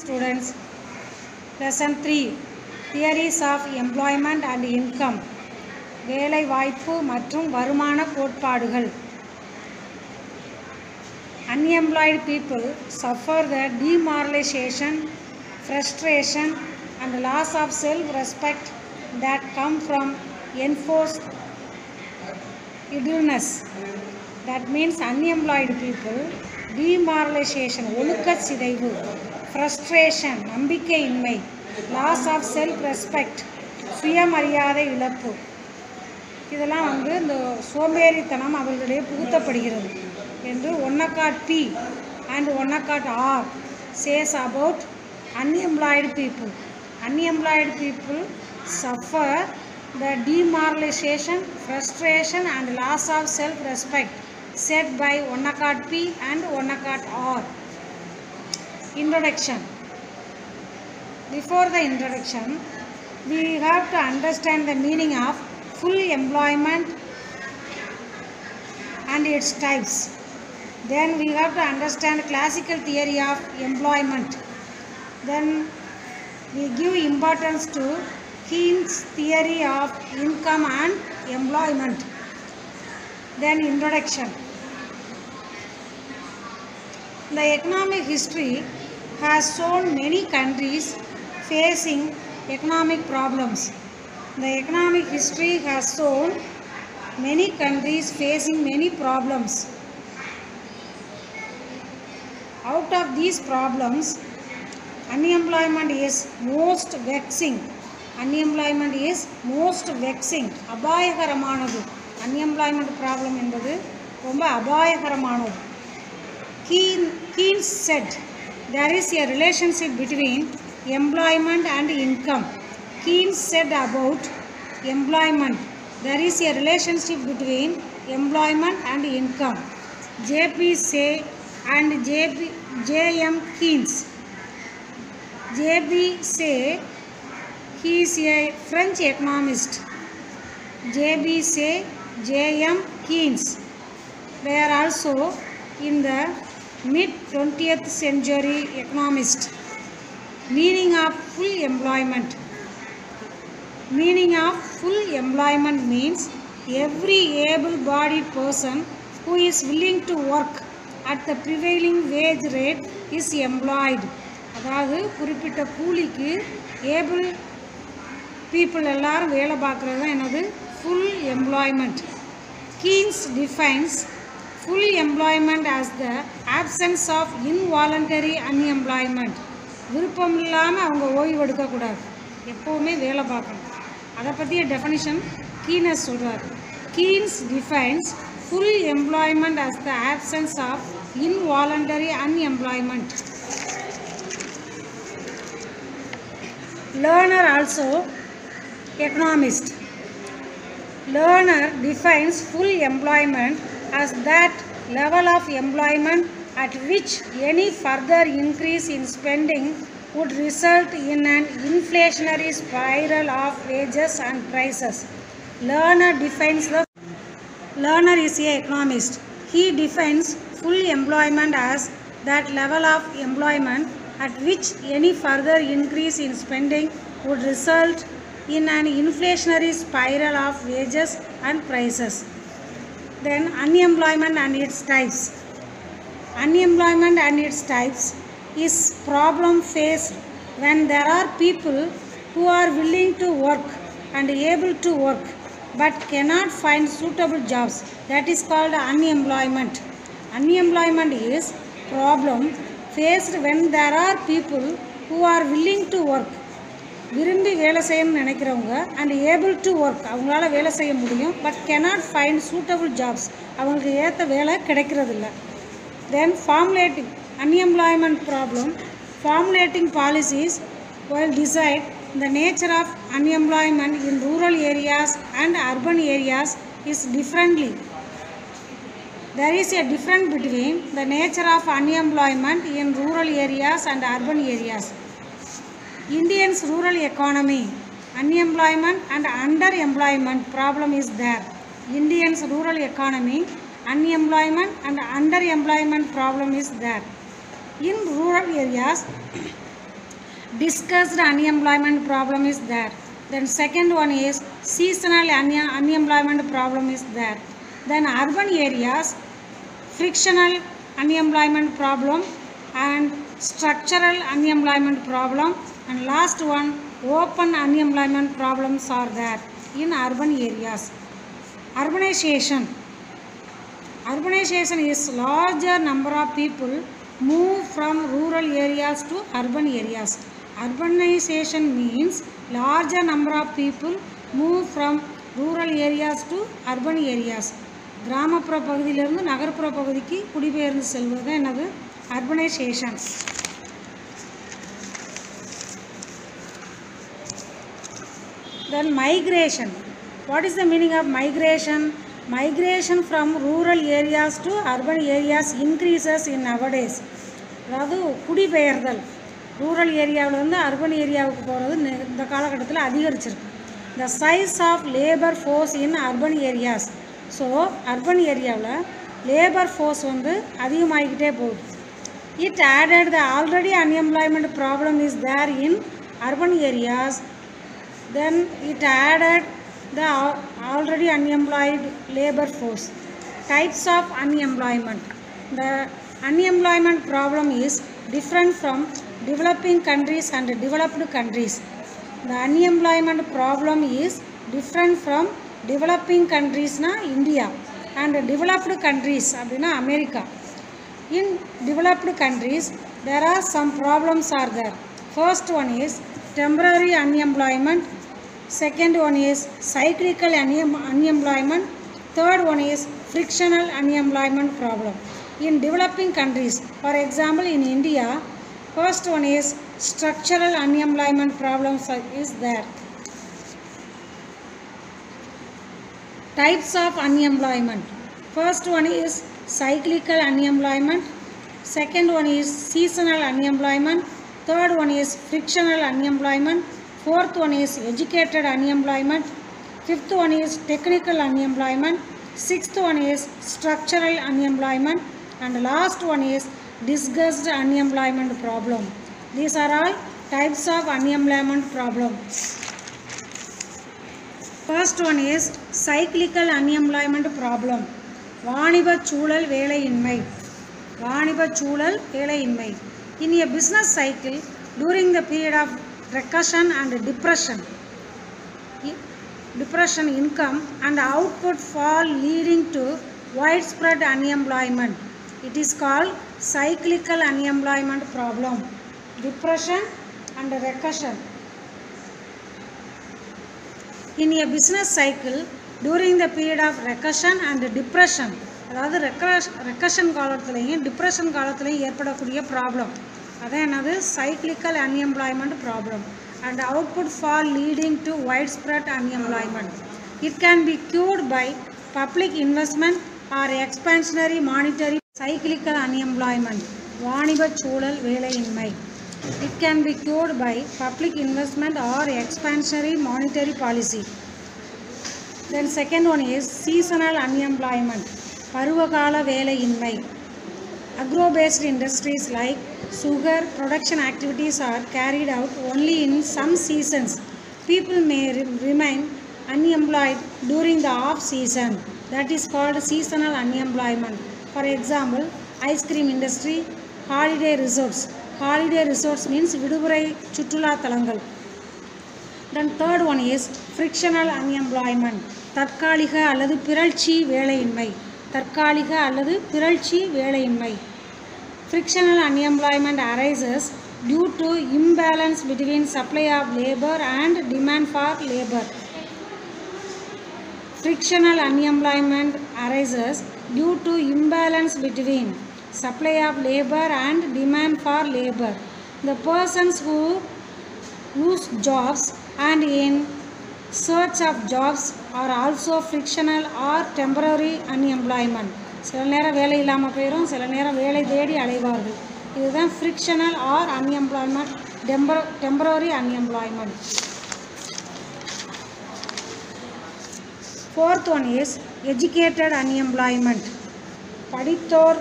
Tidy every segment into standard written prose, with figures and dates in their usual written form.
Students, lesson 3 theories of employment and income வேலை வாய்ப்பு மற்றும் வருமான கோட்பாடுகள். Unemployed people suffer the demoralization, frustration and loss of self-respect that come from enforced idleness. That means unemployed people demoralization ஒழுக்க சிதைவு, frustration நம்பிக்கையின்மை, loss of self-respect சுயமரியாதை இழப்பு, இதெல்லாம் இந்த சோம்பேறித்தனம் அவர்களிடையே புகுத்தப்படுகிறது என்று ஒன்னக்காட் P and ஒன்னக்காட் R says about unemployed people. Unemployed people suffer the demoralization, frustration and loss of self-respect said by ஒன்னக்காட் P and ஒன்னக்காட் R. Introduction. Before the introduction, we have to understand the meaning of full employment and its types. Then we have to understand classical theory of employment. Then we give importance to Keynes theory of income and employment. Then introduction. The economic history has shown many countries facing economic problems. The economic history has shown many countries facing many problems. Out of these problems, unemployment is most vexing. Unemployment is most vexing. அபாயகரமானது. Unemployment problem என்பது ரொம்ப அபாயகரமானது. Keynes said there is a relationship between employment and income. Keynes said about employment, there is a relationship between employment and income. J.P. Say and J.M. Keynes. J.B. Say, he is a French economist. J.B. Say, J.M. Keynes. They are also in the mid-20th century economist. Meaning of full employment. Meaning of full employment means every able-bodied person who is willing to work at the prevailing wage rate is employed. அதாவது குறிப்பிட்ட கூலிக்கு able people எல்லாரும் வேலை பார்க்குறது தான் என்னது full employment. Keynes defines full employment as the absence of involuntary unemployment. விருப்பம் இல்லாமல் அவங்க ஓய்வு எடுக்கக்கூடாது, எப்போவுமே வேலை பார்க்கணும். அதை பற்றிய டெஃபனிஷன் கீனஸ் சொல்கிறார். Keynes defines full employment as the absence of involuntary unemployment. Lerner also economist. Lerner defines full employment as that level of employment at which any further increase in spending would result in an inflationary spiral of wages and prices. Lerner is an economist. He defines full employment as that level of employment at which any further increase in spending would result in an inflationary spiral of wages and prices. Then unemployment and its types. Unemployment and its types is problem faced when there are people who are willing to work and able to work but cannot find suitable jobs. That is called unemployment. Unemployment is problem faced when there are people who are willing to work, விரும்பி வேலை செய்யணும்னு நினைக்கிறவங்க, and able to work, அவங்களால வேலை செய்ய முடியும், but cannot find suitable jobs, அவங்களுக்கு ஏற்ற வேலை கிடைக்கிறதில்ல. தென் formulating unemployment problem. Formulating policies will decide the nature of unemployment in rural areas and urban areas is differently. There is a difference between the nature of unemployment in rural areas and urban areas. Indians' rural economy, unemployment and underemployment problem is there. Indians' rural economy, unemployment and underemployment problem is there. In rural areas, discussed unemployment problem is there. Then second one is seasonal unemployment problem is there. Then urban areas, frictional unemployment problem and structural unemployment problem, and last one open unemployment problems are there in urban areas. Urbanization is larger number of people move from rural areas to urban areas. Urbanization means larger number of people move from rural areas to urban areas. கிராமப்புற பகுதியிலிருந்து நகர்ப்புற பகுதிக்கு குடிபெயர்ந்து செல்வது என்னது? Urbanization. Then migration. What is the meaning of migration? Migration from rural areas to urban areas increases in nowadays. அதாவது குடிபெயர்தல் rural ஏரியாவிலேருந்து urban ஏரியாவுக்கு போகிறது இந்த காலகட்டத்தில் அதிகரிச்சிருக்கு. The size of labor force in urban areas. So urban ஏரியாவில் labour force வந்து அதிகமாகிக்கிட்டே போகுது. It added the already unemployment problem is there in urban areas. Then it added the already unemployed labor force. Types of unemployment. The unemployment problem is different from developing countries and developed countries. The unemployment problem is different from developing countries na India and developed countries அப்படினா America. In developed countries there are some problems are there. First one is temporary unemployment, second one is cyclical unemployment, third one is frictional unemployment problem. In developing countries, for example in India, first one is structural unemployment problems is there. Types of unemployment. First one is cyclical unemployment, second one is seasonal unemployment, third one is frictional unemployment, fourth one is educated unemployment, fifth one is technical unemployment, sixth one is structural unemployment, and last one is disguised unemployment problem. These are all types of unemployment problem. First one is cyclical unemployment problem. வாணிப சூழல் வேலையின்மை. வாணிப சூழல் வேலையின்மை. In a business cycle during the period of recession and depression income and output fall leading to widespread unemployment. It is called cyclical unemployment problem. Depression and recession. In a business cycle during the period of recession and depression, அதாவது ரெக்கஷன் காலத்துலேயும் depression காலத்துலேயும் ஏற்படக்கூடிய problem அதான் என்னது cyclical unemployment problem and output fall leading to widespread unemployment. It can be cured by public investment or expansionary monetary. Cyclical unemployment வாணிப சூழல் வேலையின்மை. It can be cured by public investment or expansionary monetary policy. Then second one is seasonal unemployment. பருவகால வேலையின்மை. Agro-based industries like sugar production activities are carried out only in some seasons. People may remain unemployed during the off season. That is called seasonal unemployment. For example, ice cream industry, holiday resorts. Holiday resorts means விடுமுறை சுற்றுலா தலங்கள். Then third one is frictional unemployment. தற்காலிக அல்லது பிறழ்ச்சி வேலையின்மை. தற்காலிக அல்லது பிறழ்ச்சி வேலையின்மை. Frictional unemployment arises due to imbalance between supply of labor and demand for labor. Frictional unemployment arises due to imbalance between supply of labor and demand for labor. The persons who lose jobs and in search of jobs are also frictional or temporary unemployment. சில நேரம் வேலை இல்லாமல் போயிடும், சில நேரம் வேலை தேடி அலைவார்கள். இதுதான் frictional or unemployment, temporary unemployment. Fourth one is educated unemployment. படித்தோர்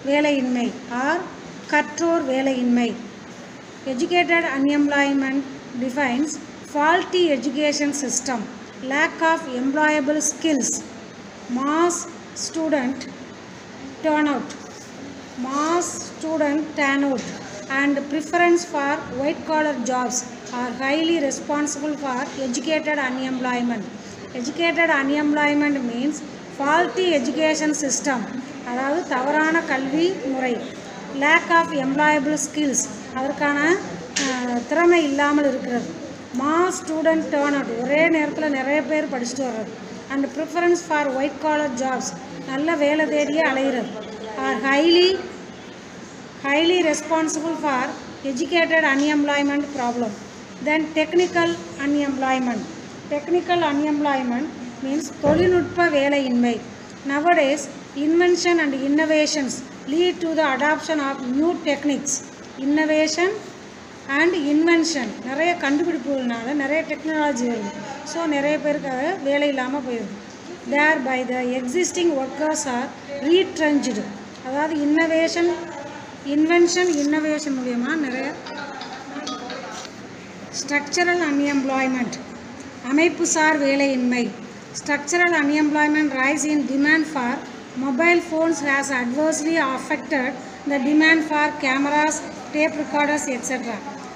வேலையின்மை or கற்றோர் வேலையின்மை. Educated unemployment defines faulty education system, lack of employable skills, mass student turnout, and preference for white collar jobs are highly responsible for educated unemployment. Educated unemployment means faulty education system, அதாவது தவறான கல்வி முறை, lack of employable skills, அதற்கான திறமை இல்லாமல் இருக்கிறது, mass student turnout, ஒரே நேரத்தில் நிறைய பேர் படிச்சுட்டு வர்றது, and preference for white collar jobs, நல்ல வேலை தேடியே அலைகிறது, are highly responsible for educated unemployment problem. Then technical unemployment. Technical unemployment means தொழில்நுட்ப வேலையின்மை. Nowadays, invention and innovations lead to the adoption of new techniques. Innovation and invention, நிறைய கண்டுபிடிப்புகள்னால நிறைய technology வருது, so நிறைய பேருக்கு வேலை இல்லாமல் போயிடுது. Thereby the existing workers are retrenched. அதாவது இன்வென்ஷன் இன்னோவேஷன் மூலமா நிறைய. ஸ்ட்ரக்சரல் அன்எம்ப்ளாய்மெண்ட், அமைப்புசார் வேலையின்மை. Structural unemployment rise in demand for mobile phones has adversely affected the demand for cameras, tape recorders, etc.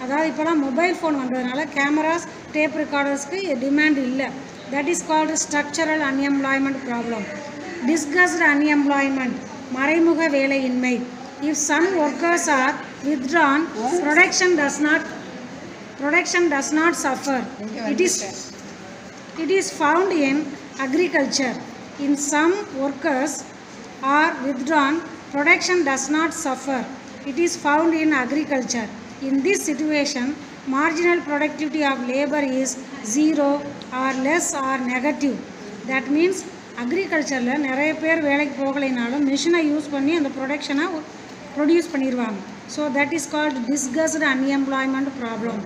அதாவது இப்போலாம் மொபைல் ஃபோன் வந்ததுனால கேமராஸ், டேப் ரெக்கார்டர்ஸ்க்கு டிமாண்ட் இல்லை. That is called structural unemployment problem. Discussed unemployment, மறைமுக வேலையின்மை. If some workers are withdrawn, production does not suffer. It is found in agriculture. In some workers are withdrawn, production does not suffer. It is found in agriculture. In this situation, marginal productivity of labor is 0 or less or negative. That means agriculture நிறைய பேர் வேலைக்கு போகலைனாலும் மிஷினை use பண்ணி அந்த ப்ரொடக்ஷனை produce பண்ணிடுவாங்க. So that is called discussed unemployment problem.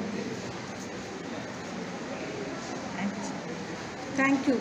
Thank you.